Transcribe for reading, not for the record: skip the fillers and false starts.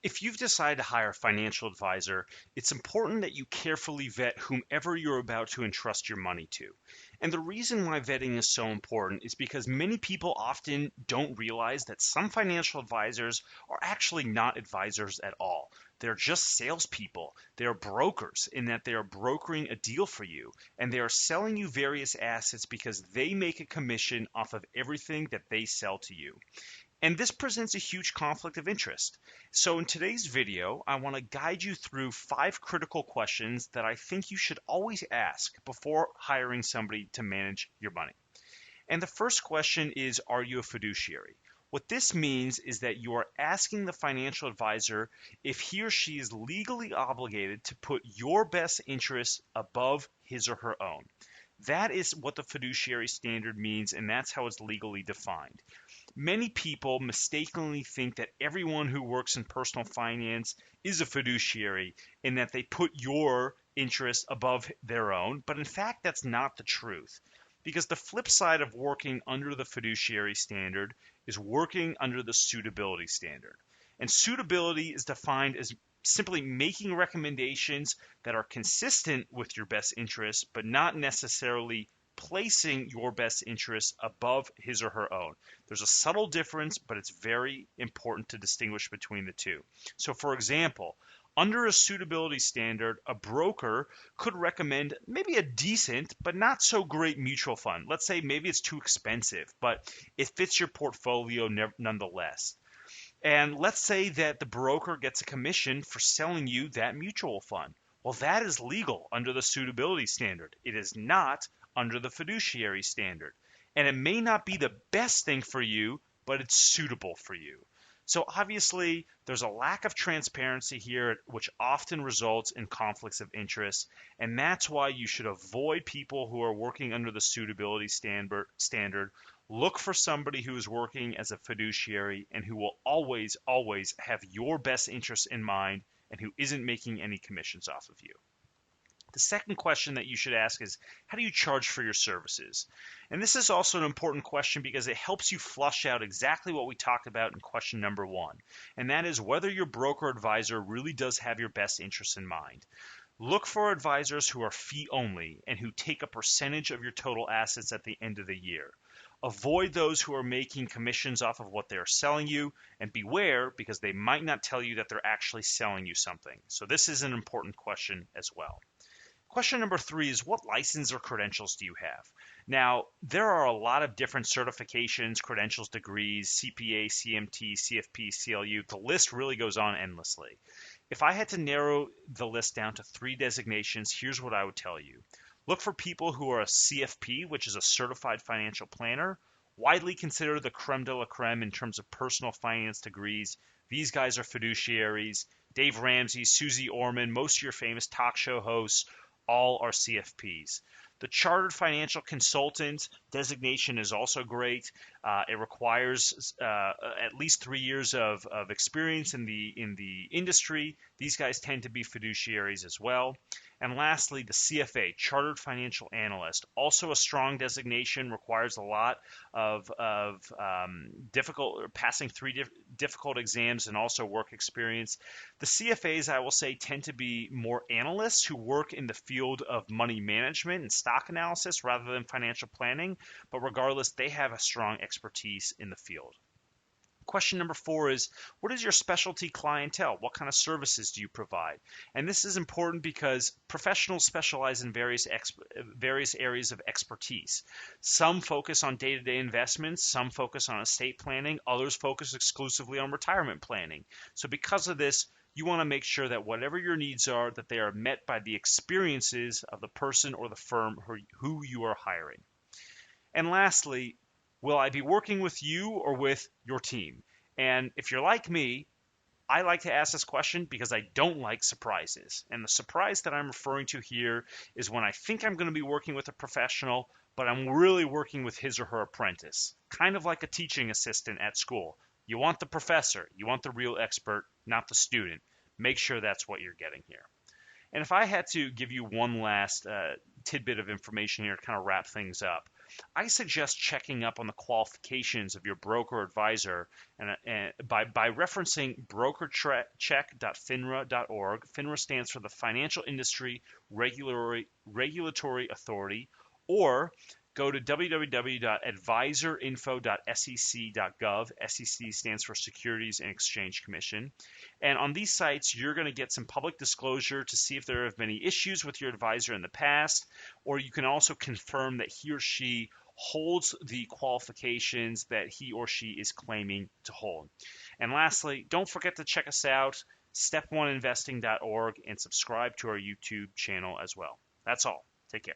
If you've decided to hire a financial advisor, it's important that you carefully vet whomever you're about to entrust your money to. And the reason why vetting is so important is because many people often don't realize that some financial advisors are actually not advisors at all. They're just salespeople. They're brokers in that they are brokering a deal for you and they are selling you various assets because they make a commission off of everything that they sell to you. And this presents a huge conflict of interest. So in today's video, I want to guide you through 5 critical questions that I think you should always ask before hiring somebody to manage your money. And the first question is, are you a fiduciary? What this means is that you are asking the financial advisor if he or she is legally obligated to put your best interests above his or her own. That is what the fiduciary standard means, and that's how it's legally defined. Many people mistakenly think that everyone who works in personal finance is a fiduciary in that they put your interest above their own, but in fact, that's not the truth. Because the flip side of working under the fiduciary standard is working under the suitability standard. And suitability is defined as simply making recommendations that are consistent with your best interests, but not necessarily placing your best interests above his or her own. There's a subtle difference, but it's very important to distinguish between the two. So, for example, under a suitability standard, a broker could recommend maybe a decent but not so great mutual fund. Let's say maybe it's too expensive, but it fits your portfolio nonetheless. And let's say that the broker gets a commission for selling you that mutual fund. Well, that is legal under the suitability standard. It is not under the fiduciary standard. And it may not be the best thing for you, but it's suitable for you. So obviously, there's a lack of transparency here, which often results in conflicts of interest. And that's why you should avoid people who are working under the suitability standard. Look for somebody who is working as a fiduciary and who will always, always have your best interests in mind and who isn't making any commissions off of you. The second question that you should ask is, how do you charge for your services? And this is also an important question because it helps you flush out exactly what we talked about in question number 1. And that is whether your broker advisor really does have your best interests in mind. Look for advisors who are fee only and who take a percentage of your total assets at the end of the year. Avoid those who are making commissions off of what they are selling you, and beware because they might not tell you that they're actually selling you something. So this is an important question as well. Question number 3 is, what license or credentials do you have? Now, there are a lot of different certifications, credentials, degrees, CPA, CMT, CFP, CLU. The list really goes on endlessly. If I had to narrow the list down to 3 designations, here's what I would tell you. Look for people who are a CFP, which is a certified financial planner, widely considered the creme de la creme in terms of personal finance degrees. These guys are fiduciaries. Dave Ramsey, Susie Orman, most of your famous talk show hosts, all are CFPs. The Chartered Financial Consultant designation is also great. It requires at least 3 years of experience in the industry. These guys tend to be fiduciaries as well. And lastly, the CFA, Chartered Financial Analyst, also a strong designation, requires a lot of passing 3 difficult exams and also work experience. The CFAs, I will say, tend to be more analysts who work in the field of money management and stock analysis rather than financial planning, but regardless, they have a strong expertise in the field. Question number 4 is, what is your specialty clientele? What kind of services do you provide? And this is important because professionals specialize in various areas of expertise. Some focus on day-to-day investments, some focus on estate planning, others focus exclusively on retirement planning. So because of this, you want to make sure that whatever your needs are, that they are met by the experiences of the person or the firm who you are hiring. And lastly, will I be working with you or with your team? And if you're like me, I like to ask this question because I don't like surprises. And the surprise that I'm referring to here is when I think I'm going to be working with a professional, but I'm really working with his or her apprentice, kind of like a teaching assistant at school. You want the professor, you want the real expert, not the student. Make sure that's what you're getting here. And if I had to give you one last tidbit of information here to kind of wrap things up, I suggest checking up on the qualifications of your broker or advisor and by referencing brokercheck.finra.org. FINRA stands for the Financial Industry Regulatory Authority, or go to www.advisorinfo.sec.gov. SEC stands for Securities and Exchange Commission. And on these sites, you're going to get some public disclosure to see if there have been any issues with your advisor in the past, or you can also confirm that he or she holds the qualifications that he or she is claiming to hold. And lastly, don't forget to check us out, step1investing.org, and subscribe to our YouTube channel as well. That's all. Take care.